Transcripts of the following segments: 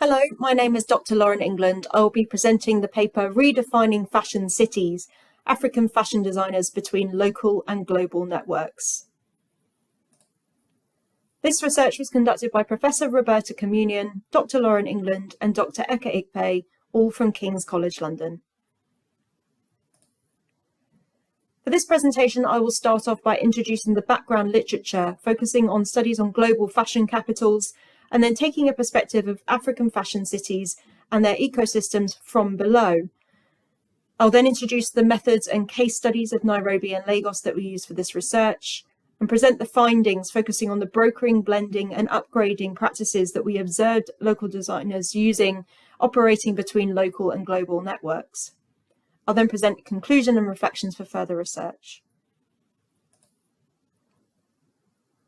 Hello, my name is Dr. Lauren England. I will be presenting the paper Redefining Fashion Cities, African Fashion Designers Between Local and Global Networks. This research was conducted by Professor Roberta Comunian, Dr. Lauren England and Dr. Ikpe, all from King's College London. For this presentation, I will start off by introducing the background literature, focusing on studies on global fashion capitals, and then taking a perspective of African fashion cities and their ecosystems from below. I'll then introduce the methods and case studies of Nairobi and Lagos that we use for this research, and present the findings focusing on the brokering, blending and upgrading practices that we observed local designers using, operating between local and global networks. I'll then present a conclusion and reflections for further research.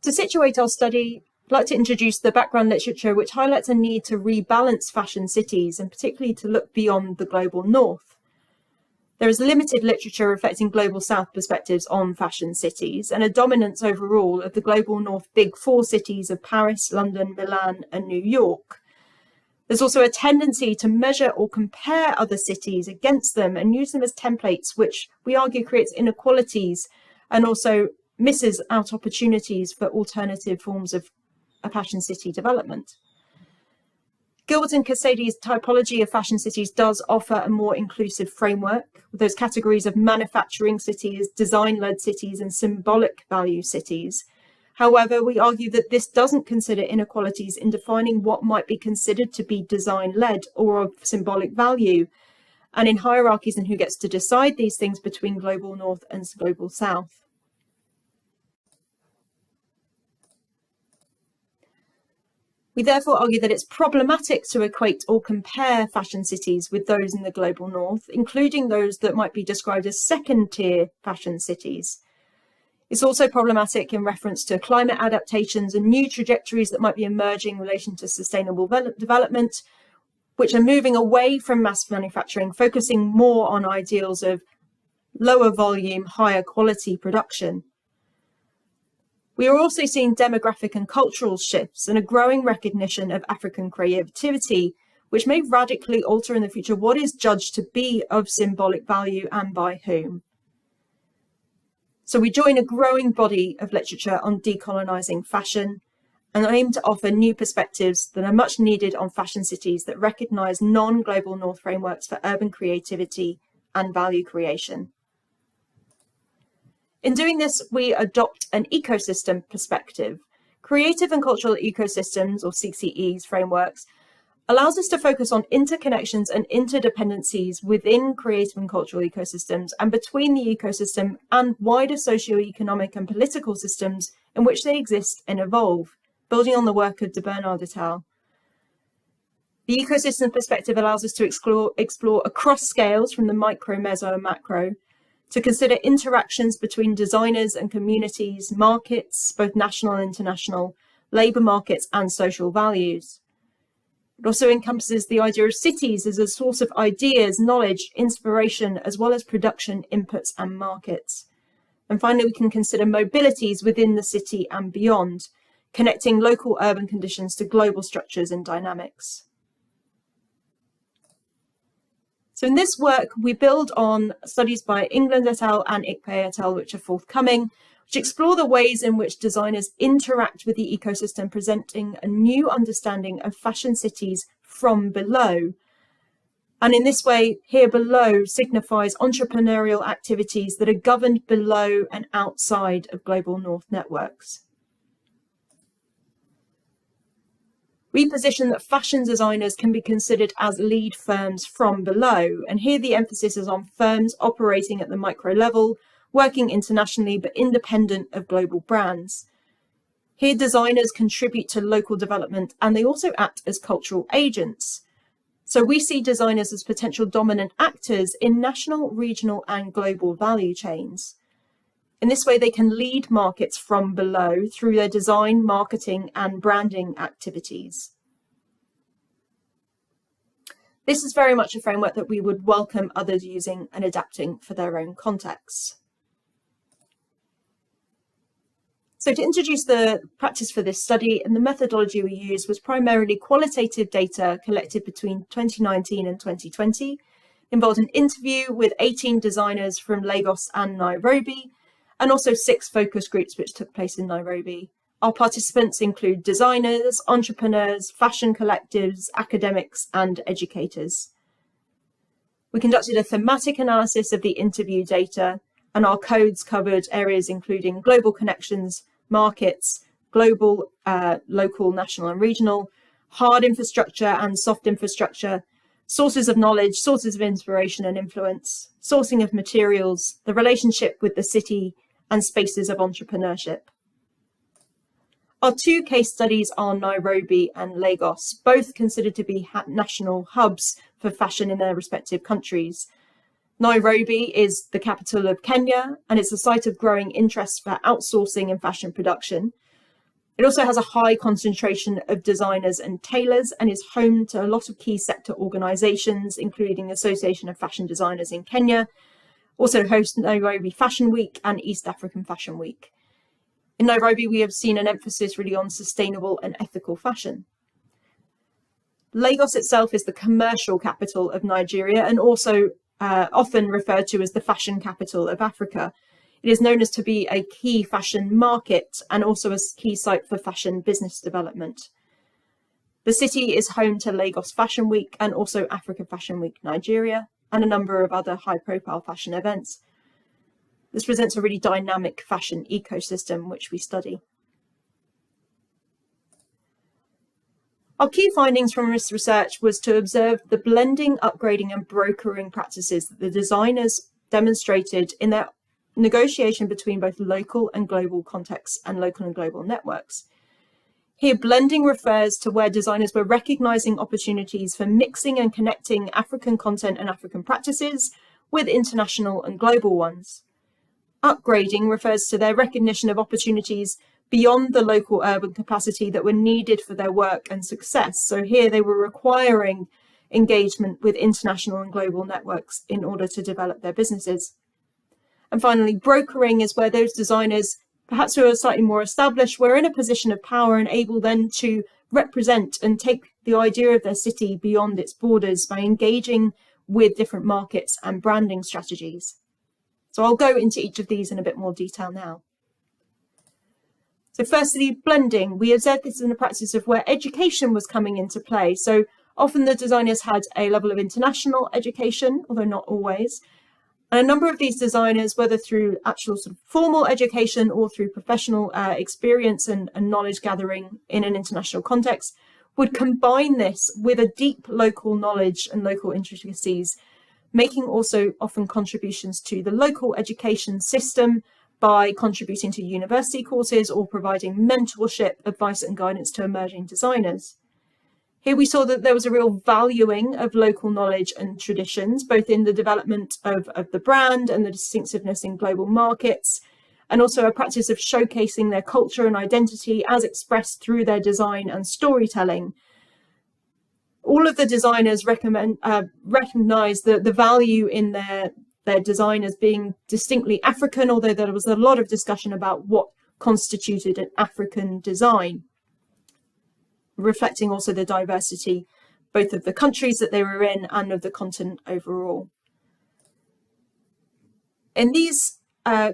To situate our study, I'd like to introduce the background literature which highlights a need to rebalance fashion cities and particularly to look beyond the global north. There is limited literature reflecting global south perspectives on fashion cities and a dominance overall of the global north big four cities of Paris, London, Milan and New York. There's also a tendency to measure or compare other cities against them and use them as templates, which we argue creates inequalities and also misses out opportunities for alternative forms of fashion city development. Gilbert and Cassady's typology of fashion cities does offer a more inclusive framework, with those categories of manufacturing cities, design-led cities, and symbolic value cities. However, we argue that this doesn't consider inequalities in defining what might be considered to be design-led or of symbolic value, and in hierarchies and who gets to decide these things between global north and global south. We therefore argue that it's problematic to equate or compare fashion cities with those in the global north, including those that might be described as second-tier fashion cities. It's also problematic in reference to climate adaptations and new trajectories that might be emerging in relation to sustainable development, which are moving away from mass manufacturing, focusing more on ideals of lower volume, higher quality production. We are also seeing demographic and cultural shifts and a growing recognition of African creativity, which may radically alter in the future what is judged to be of symbolic value and by whom. So we join a growing body of literature on decolonizing fashion and aim to offer new perspectives that are much needed on fashion cities that recognize non-global north frameworks for urban creativity and value creation. In doing this, we adopt an ecosystem perspective. Creative and cultural ecosystems, or CCEs frameworks, allows us to focus on interconnections and interdependencies within creative and cultural ecosystems and between the ecosystem and wider socio-economic and political systems in which they exist and evolve, building on the work of de Bernard et al. The ecosystem perspective allows us to explore across scales from the micro, meso, and macro, to consider interactions between designers and communities, markets, both national and international, labour markets, and social values. It also encompasses the idea of cities as a source of ideas, knowledge, inspiration, as well as production inputs and markets. And finally, we can consider mobilities within the city and beyond, connecting local urban conditions to global structures and dynamics. So in this work, we build on studies by England et al. And Ikpe et al., which are forthcoming, which explore the ways in which designers interact with the ecosystem, presenting a new understanding of fashion cities from below. And in this way, here below signifies entrepreneurial activities that are governed below and outside of global north networks. We position that fashion designers can be considered as lead firms from below, and here the emphasis is on firms operating at the micro level, working internationally but independent of global brands. Here designers contribute to local development and they also act as cultural agents. So we see designers as potential dominant actors in national, regional and global value chains. In this way, they can lead markets from below through their design, marketing, and branding activities. This is very much a framework that we would welcome others using and adapting for their own contexts. So to introduce the practice for this study, and the methodology we used was primarily qualitative data collected between 2019 and 2020, involved an interview with 18 designers from Lagos and Nairobi, and also 6 focus groups which took place in Nairobi. Our participants include designers, entrepreneurs, fashion collectives, academics, and educators. We conducted a thematic analysis of the interview data, and our codes covered areas including global connections, markets, global, local, national and regional, hard infrastructure and soft infrastructure, sources of knowledge, sources of inspiration and influence, sourcing of materials, the relationship with the city, and spaces of entrepreneurship. Our 2 case studies are Nairobi and Lagos, both considered to be national hubs for fashion in their respective countries. Nairobi is the capital of Kenya, and it's a site of growing interest for outsourcing and fashion production. It also has a high concentration of designers and tailors, and is home to a lot of key sector organisations, including the Association of Fashion Designers in Kenya, also hosts Nairobi Fashion Week and East African Fashion Week. In Nairobi, we have seen an emphasis really on sustainable and ethical fashion. Lagos itself is the commercial capital of Nigeria, and also often referred to as the fashion capital of Africa. It is known as to be a key fashion market and also a key site for fashion business development. The city is home to Lagos Fashion Week and also Africa Fashion Week Nigeria, and a number of other high-profile fashion events. This presents a really dynamic fashion ecosystem which we study. Our key findings from this research was to observe the blending, upgrading and brokering practices that the designers demonstrated in their negotiation between both local and global contexts and local and global networks. Here, blending refers to where designers were recognizing opportunities for mixing and connecting African content and African practices with international and global ones. Upgrading refers to their recognition of opportunities beyond the local urban capacity that were needed for their work and success. So here they were requiring engagement with international and global networks in order to develop their businesses. And finally, brokering is where those designers, perhaps who are slightly more established, were in a position of power and able then to represent and take the idea of their city beyond its borders by engaging with different markets and branding strategies. So I'll go into each of these in a bit more detail now. So firstly, blending. We observed this in the practice of where education was coming into play. So often the designers had a level of international education, although not always. And a number of these designers, whether through actual sort of formal education or through professional experience and knowledge gathering in an international context, would combine this with a deep local knowledge and local intricacies, making also often contributions to the local education system by contributing to university courses or providing mentorship, advice and guidance to emerging designers. Here we saw that there was a real valuing of local knowledge and traditions, both in the development of the brand and the distinctiveness in global markets, and also a practice of showcasing their culture and identity as expressed through their design and storytelling. All of the designers recognize the value in their design as being distinctly African, although there was a lot of discussion about what constituted an African design, reflecting also the diversity both of the countries that they were in and of the continent overall. In these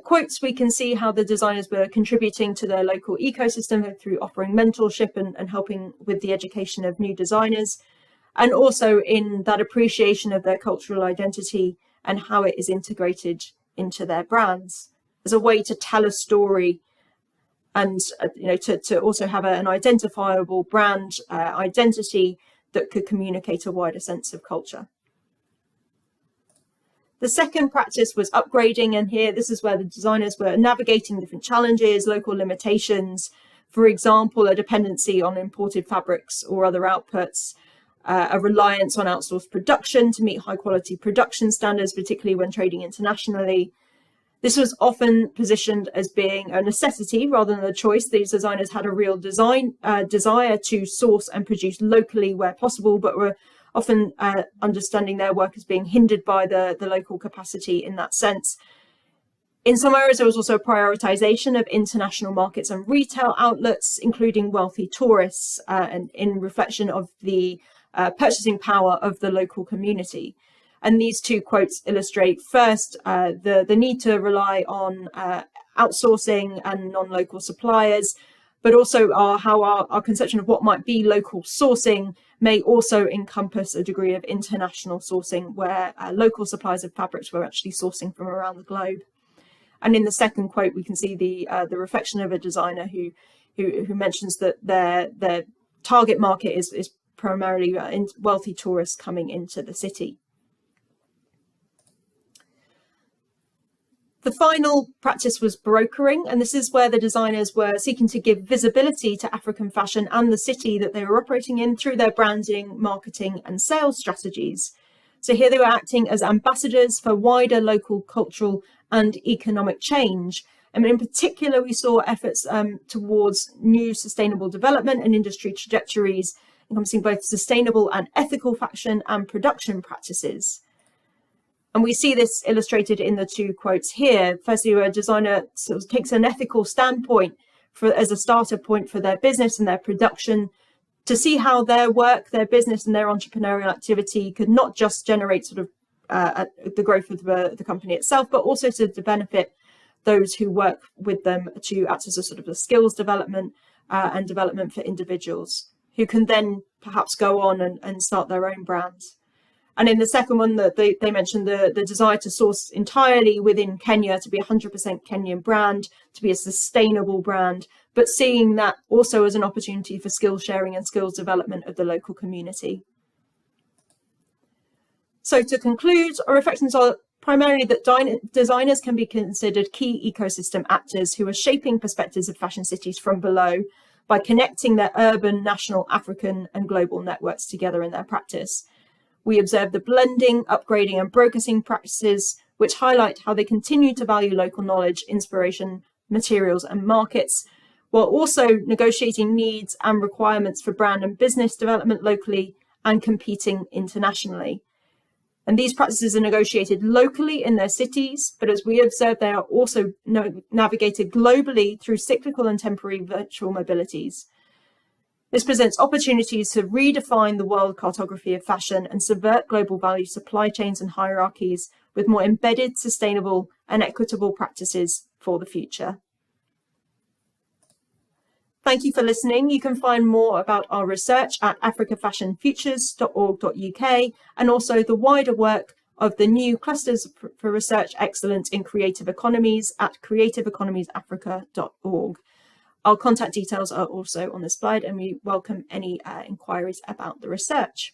quotes, we can see how the designers were contributing to their local ecosystem through offering mentorship and helping with the education of new designers, and also in that appreciation of their cultural identity and how it is integrated into their brands as a way to tell a story and to also have an identifiable brand identity that could communicate a wider sense of culture. The second practice was upgrading, and here this is where the designers were navigating different challenges, local limitations, for example, a dependency on imported fabrics or other outputs, a reliance on outsourced production to meet high quality production standards, particularly when trading internationally. This was often positioned as being a necessity rather than a choice. These designers had a real desire to source and produce locally where possible, but were often understanding their work as being hindered by the local capacity in that sense. In some areas, there was also a prioritization of international markets and retail outlets, including wealthy tourists, and in reflection of the purchasing power of the local community. And these two quotes illustrate first the need to rely on outsourcing and non-local suppliers, but also how our conception of what might be local sourcing may also encompass a degree of international sourcing, where local suppliers of fabrics were actually sourcing from around the globe. And in the second quote, we can see the reflection of a designer who mentions that their target market is primarily wealthy tourists coming into the city. The final practice was brokering, and this is where the designers were seeking to give visibility to African fashion and the city that they were operating in through their branding, marketing, and sales strategies. So here they were acting as ambassadors for wider local cultural and economic change. And in particular, we saw efforts towards new sustainable development and industry trajectories, encompassing both sustainable and ethical fashion and production practices. And we see this illustrated in the two quotes here. Firstly, a designer sort of takes an ethical standpoint as a starter point for their business and their production, to see how their work, their business, and their entrepreneurial activity could not just generate sort of the growth of the company itself, but also to benefit those who work with them, to act as a sort of a skills development and development for individuals who can then perhaps go on and start their own brands. And in the second one, that they mentioned the desire to source entirely within Kenya, to be 100% Kenyan brand, to be a sustainable brand, but seeing that also as an opportunity for skill sharing and skills development of the local community. So to conclude, our reflections are primarily that designers can be considered key ecosystem actors who are shaping perspectives of fashion cities from below by connecting their urban, national, African, and global networks together in their practice. We observe the blending, upgrading, and brokersing practices, which highlight how they continue to value local knowledge, inspiration, materials, and markets, while also negotiating needs and requirements for brand and business development locally and competing internationally. And these practices are negotiated locally in their cities, but as we observe, they are also navigated globally through cyclical and temporary virtual mobilities. This presents opportunities to redefine the world cartography of fashion and subvert global value supply chains and hierarchies with more embedded, sustainable, and equitable practices for the future. Thank you for listening. You can find more about our research at africafashionfutures.org.uk and also the wider work of the new Clusters for Research Excellence in Creative Economies at creativeeconomiesafrica.org. Our contact details are also on the slide, and we welcome any inquiries about the research.